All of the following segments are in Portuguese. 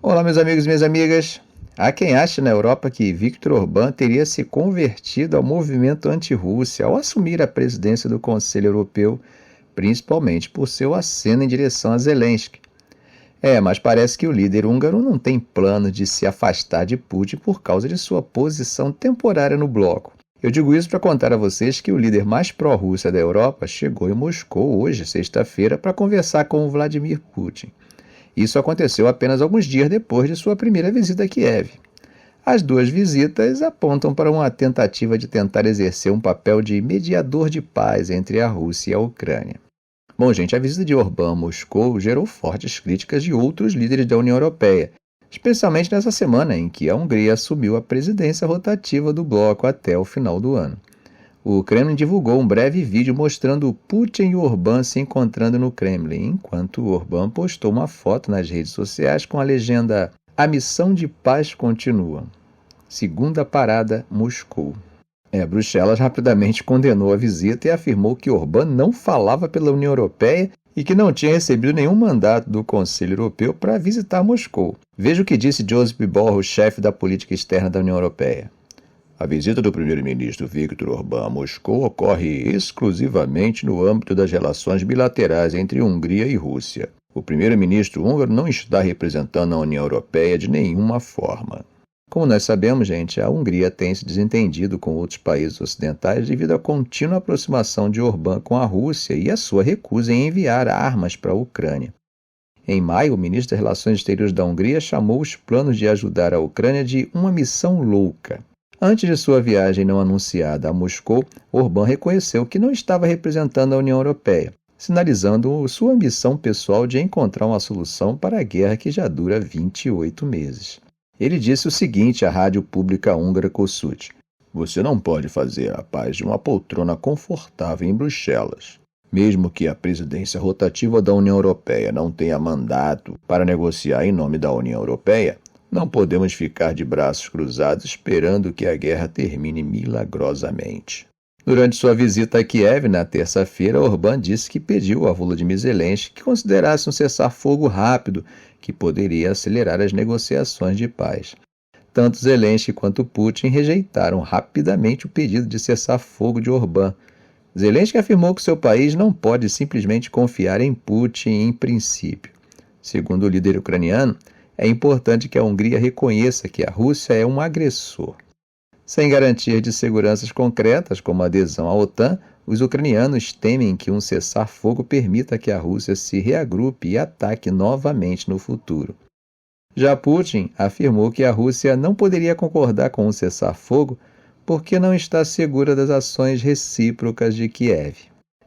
Olá, meus amigos e minhas amigas. Há quem ache na Europa que Viktor Orbán teria se convertido ao movimento anti-Rússia ao assumir a presidência do Conselho Europeu, principalmente por seu aceno em direção a Zelensky. Mas parece que o líder húngaro não tem plano de se afastar de Putin por causa de sua posição temporária no bloco. Eu digo isso para contar a vocês que o líder mais pró-Rússia da Europa chegou em Moscou hoje, sexta-feira, para conversar com o Vladimir Putin. Isso aconteceu apenas alguns dias depois de sua primeira visita a Kiev. As duas visitas apontam para uma tentativa de tentar exercer um papel de mediador de paz entre a Rússia e a Ucrânia. Bom, gente, a visita de Orbán a Moscou gerou fortes críticas de outros líderes da União Europeia, especialmente nessa semana em que a Hungria assumiu a presidência rotativa do bloco até o final do ano. O Kremlin divulgou um breve vídeo mostrando Putin e Orbán se encontrando no Kremlin, enquanto Orbán postou uma foto nas redes sociais com a legenda "A missão de paz continua. Segunda parada, Moscou". Bruxelas rapidamente condenou a visita e afirmou que Orbán não falava pela União Europeia e que não tinha recebido nenhum mandato do Conselho Europeu para visitar Moscou. Veja o que disse Josep Borrell, chefe da política externa da União Europeia. A visita do primeiro-ministro Viktor Orbán a Moscou ocorre exclusivamente no âmbito das relações bilaterais entre Hungria e Rússia. O primeiro-ministro húngaro não está representando a União Europeia de nenhuma forma. Como nós sabemos, gente, a Hungria tem se desentendido com outros países ocidentais devido à contínua aproximação de Orbán com a Rússia e a sua recusa em enviar armas para a Ucrânia. Em maio, o ministro das Relações Exteriores da Hungria chamou os planos de ajudar a Ucrânia de uma missão louca. Antes de sua viagem não anunciada a Moscou, Orbán reconheceu que não estava representando a União Europeia, sinalizando sua ambição pessoal de encontrar uma solução para a guerra que já dura 28 meses. Ele disse o seguinte à rádio pública húngara Kossuth: "Você não pode fazer a paz de uma poltrona confortável em Bruxelas. Mesmo que a presidência rotativa da União Europeia não tenha mandato para negociar em nome da União Europeia, não podemos ficar de braços cruzados esperando que a guerra termine milagrosamente". Durante sua visita a Kiev, na terça-feira, Orbán disse que pediu a Volodymyr Zelensky que considerasse um cessar-fogo rápido que poderia acelerar as negociações de paz. Tanto Zelensky quanto Putin rejeitaram rapidamente o pedido de cessar-fogo de Orbán. Zelensky afirmou que seu país não pode simplesmente confiar em Putin em princípio. Segundo o líder ucraniano, é importante que a Hungria reconheça que a Rússia é um agressor. Sem garantias de seguranças concretas, como a adesão à OTAN, os ucranianos temem que um cessar-fogo permita que a Rússia se reagrupe e ataque novamente no futuro. Já Putin afirmou que a Rússia não poderia concordar com um cessar-fogo porque não está segura das ações recíprocas de Kiev.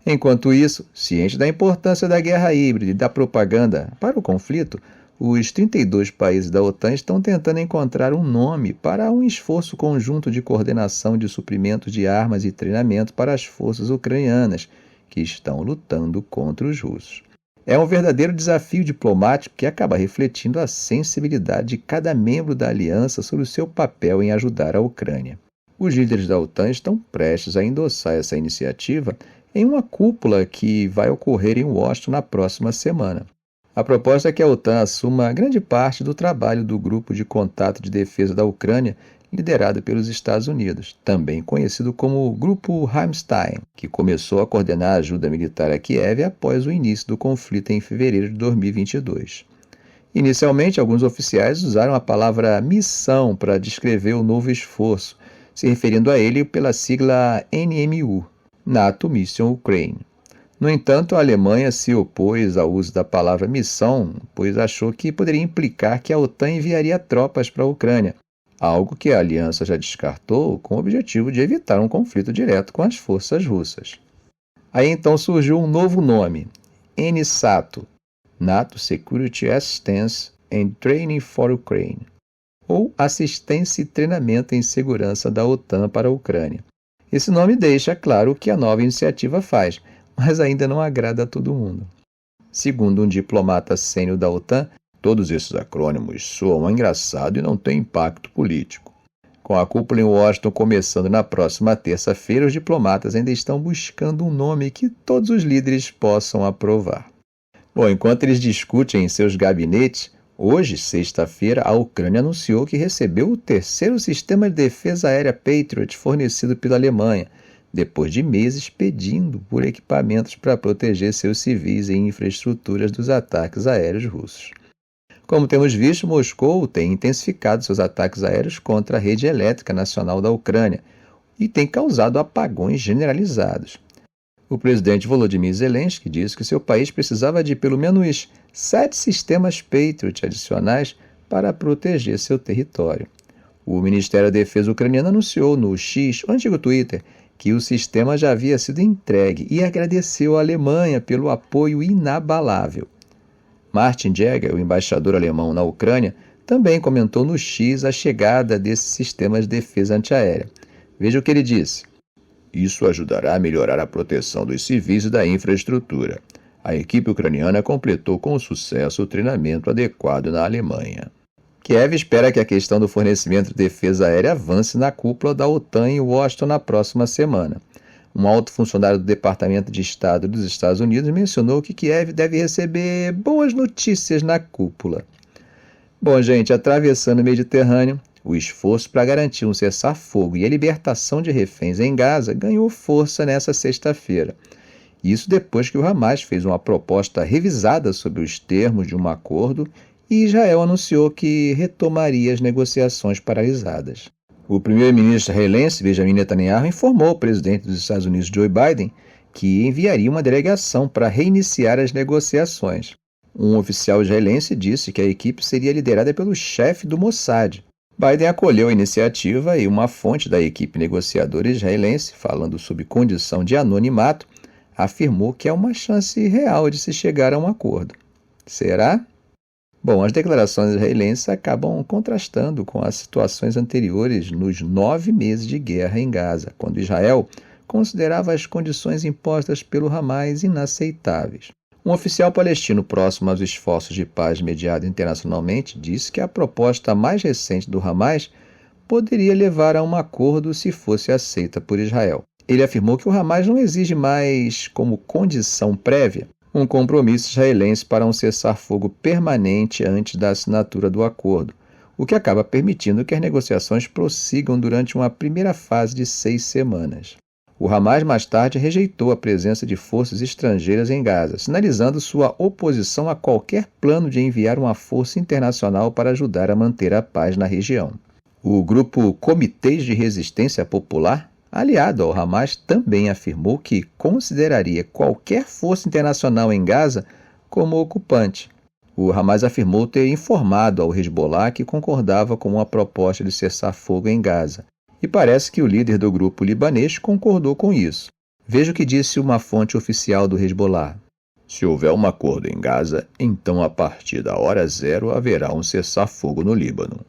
Enquanto isso, ciente da importância da guerra híbrida e da propaganda para o conflito, os 32 países da OTAN estão tentando encontrar um nome para um esforço conjunto de coordenação de suprimentos de armas e treinamento para as forças ucranianas, que estão lutando contra os russos. É um verdadeiro desafio diplomático que acaba refletindo a sensibilidade de cada membro da aliança sobre o seu papel em ajudar a Ucrânia. Os líderes da OTAN estão prestes a endossar essa iniciativa em uma cúpula que vai ocorrer em Washington na próxima semana. A proposta é que a OTAN assuma grande parte do trabalho do Grupo de Contato de Defesa da Ucrânia, liderado pelos Estados Unidos, também conhecido como Grupo Ramstein, que começou a coordenar a ajuda militar a Kiev após o início do conflito em fevereiro de 2022. Inicialmente, alguns oficiais usaram a palavra missão para descrever o novo esforço, se referindo a ele pela sigla NMU, NATO Mission Ukraine. No entanto, a Alemanha se opôs ao uso da palavra missão, pois achou que poderia implicar que a OTAN enviaria tropas para a Ucrânia, algo que a aliança já descartou com o objetivo de evitar um conflito direto com as forças russas. Aí então surgiu um novo nome, NSATO, NATO Security Assistance and Training for Ukraine, ou Assistência e Treinamento em Segurança da OTAN para a Ucrânia. Esse nome deixa claro o que a nova iniciativa faz, mas ainda não agrada a todo mundo. Segundo um diplomata sênior da OTAN, todos esses acrônimos soam engraçado e não têm impacto político. Com a cúpula em Washington começando na próxima terça-feira, os diplomatas ainda estão buscando um nome que todos os líderes possam aprovar. Bom, enquanto eles discutem em seus gabinetes, Hoje, sexta-feira, a Ucrânia anunciou que recebeu o terceiro sistema de defesa aérea Patriot fornecido pela Alemanha, depois de meses pedindo por equipamentos para proteger seus civis e infraestruturas dos ataques aéreos russos. Como temos visto, Moscou tem intensificado seus ataques aéreos contra a rede elétrica nacional da Ucrânia e tem causado apagões generalizados. O presidente Volodymyr Zelensky disse que seu país precisava de pelo menos 7 sistemas Patriot adicionais para proteger seu território. O Ministério da Defesa ucraniano anunciou no X, o antigo Twitter, que o sistema já havia sido entregue e agradeceu à Alemanha pelo apoio inabalável. Martin Jäger, o embaixador alemão na Ucrânia, também comentou no X a chegada desses sistemas de defesa antiaérea. Veja o que ele disse. Isso ajudará a melhorar a proteção dos civis e da infraestrutura. A equipe ucraniana completou com sucesso o treinamento adequado na Alemanha. Kiev espera que a questão do fornecimento de defesa aérea avance na cúpula da OTAN em Washington na próxima semana. Um alto funcionário do Departamento de Estado dos Estados Unidos mencionou que Kiev deve receber boas notícias na cúpula. Bom, gente, atravessando o Mediterrâneo, o esforço para garantir um cessar-fogo e a libertação de reféns em Gaza ganhou força nesta sexta-feira. Isso depois que o Hamas fez uma proposta revisada sobre os termos de um acordo e Israel anunciou que retomaria as negociações paralisadas. O primeiro-ministro israelense Benjamin Netanyahu informou ao presidente dos Estados Unidos Joe Biden que enviaria uma delegação para reiniciar as negociações. Um oficial israelense disse que a equipe seria liderada pelo chefe do Mossad. Biden acolheu a iniciativa e uma fonte da equipe negociadora israelense, falando sob condição de anonimato, afirmou que há uma chance real de se chegar a um acordo. Será? Bom, as declarações israelenses acabam contrastando com as situações anteriores nos 9 meses de guerra em Gaza, quando Israel considerava as condições impostas pelo Hamas inaceitáveis. Um oficial palestino próximo aos esforços de paz mediados internacionalmente disse que a proposta mais recente do Hamas poderia levar a um acordo se fosse aceita por Israel. Ele afirmou que o Hamas não exige mais, como condição prévia, um compromisso israelense para um cessar-fogo permanente antes da assinatura do acordo, o que acaba permitindo que as negociações prossigam durante uma primeira fase de 6 semanas. O Hamas mais tarde rejeitou a presença de forças estrangeiras em Gaza, sinalizando sua oposição a qualquer plano de enviar uma força internacional para ajudar a manter a paz na região. O grupo Comitês de Resistência Popular, aliado ao Hamas, também afirmou que consideraria qualquer força internacional em Gaza como ocupante. O Hamas afirmou ter informado ao Hezbollah que concordava com uma proposta de cessar-fogo em Gaza. E parece que o líder do grupo libanês concordou com isso. Veja o que disse uma fonte oficial do Hezbollah. Se houver um acordo em Gaza, então a partir da hora zero haverá um cessar-fogo no Líbano.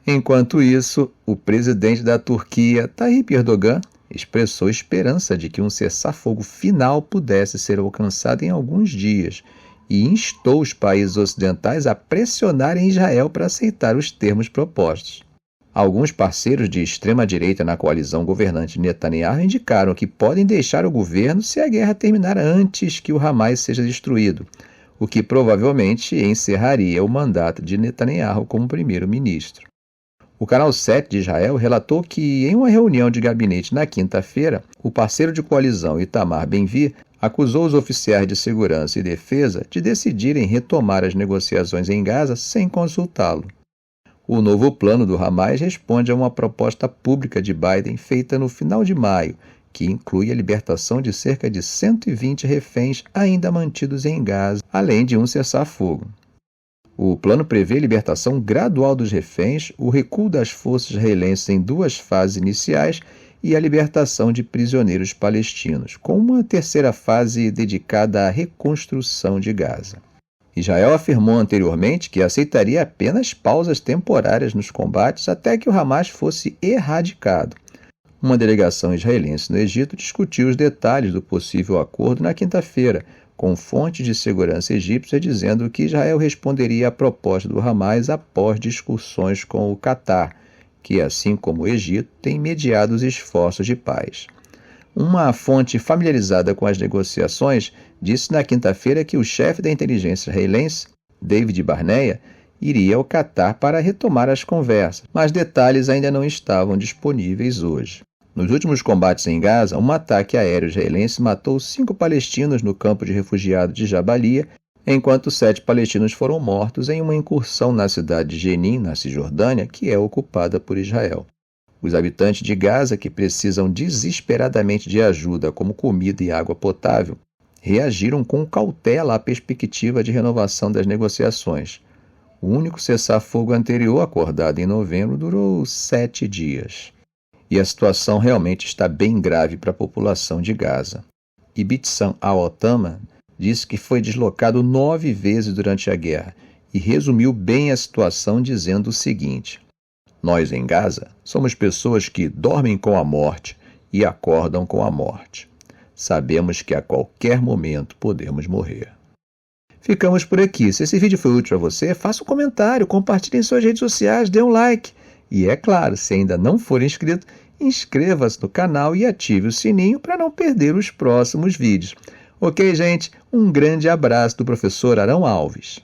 Enquanto isso, o presidente da Turquia, Tayyip Erdogan, expressou esperança de que um cessar-fogo final pudesse ser alcançado em alguns dias e instou os países ocidentais a pressionarem Israel para aceitar os termos propostos. Alguns parceiros de extrema-direita na coalizão governante Netanyahu indicaram que podem deixar o governo se a guerra terminar antes que o Hamas seja destruído, o que provavelmente encerraria o mandato de Netanyahu como primeiro-ministro. O Canal 7 de Israel relatou que, em uma reunião de gabinete na quinta-feira, o parceiro de coalizão Itamar Ben-Gvir acusou os oficiais de segurança e defesa de decidirem retomar as negociações em Gaza sem consultá-lo. O novo plano do Hamas responde a uma proposta pública de Biden feita no final de maio, que inclui a libertação de cerca de 120 reféns ainda mantidos em Gaza, além de um cessar-fogo. O plano prevê a libertação gradual dos reféns, o recuo das forças israelenses em 2 fases iniciais e a libertação de prisioneiros palestinos, com uma terceira fase dedicada à reconstrução de Gaza. Israel afirmou anteriormente que aceitaria apenas pausas temporárias nos combates até que o Hamas fosse erradicado. Uma delegação israelense no Egito discutiu os detalhes do possível acordo na quinta-feira, com fontes de segurança egípcia dizendo que Israel responderia à proposta do Hamas após discussões com o Catar, que, assim como o Egito, tem mediado os esforços de paz. Uma fonte familiarizada com as negociações disse na quinta-feira que o chefe da inteligência israelense, David Barnea, iria ao Catar para retomar as conversas, mas detalhes ainda não estavam disponíveis hoje. Nos últimos combates em Gaza, um ataque aéreo israelense matou 5 palestinos no campo de refugiados de Jabalia, enquanto 7 palestinos foram mortos em uma incursão na cidade de Jenin, na Cisjordânia, que é ocupada por Israel. Os habitantes de Gaza, que precisam desesperadamente de ajuda como comida e água potável, reagiram com cautela à perspectiva de renovação das negociações. O único cessar-fogo anterior, acordado em novembro, durou 7 dias. E a situação realmente está bem grave para a população de Gaza. Ibtissam al-Otama disse que foi deslocado 9 vezes durante a guerra e resumiu bem a situação dizendo o seguinte: nós em Gaza somos pessoas que dormem com a morte e acordam com a morte. Sabemos que a qualquer momento podemos morrer. Ficamos por aqui. Se esse vídeo foi útil para você, faça um comentário, compartilhe em suas redes sociais, dê um like. E é claro, se ainda não for inscrito, inscreva-se no canal e ative o sininho para não perder os próximos vídeos. Ok, gente? Um grande abraço do professor Arão Alves.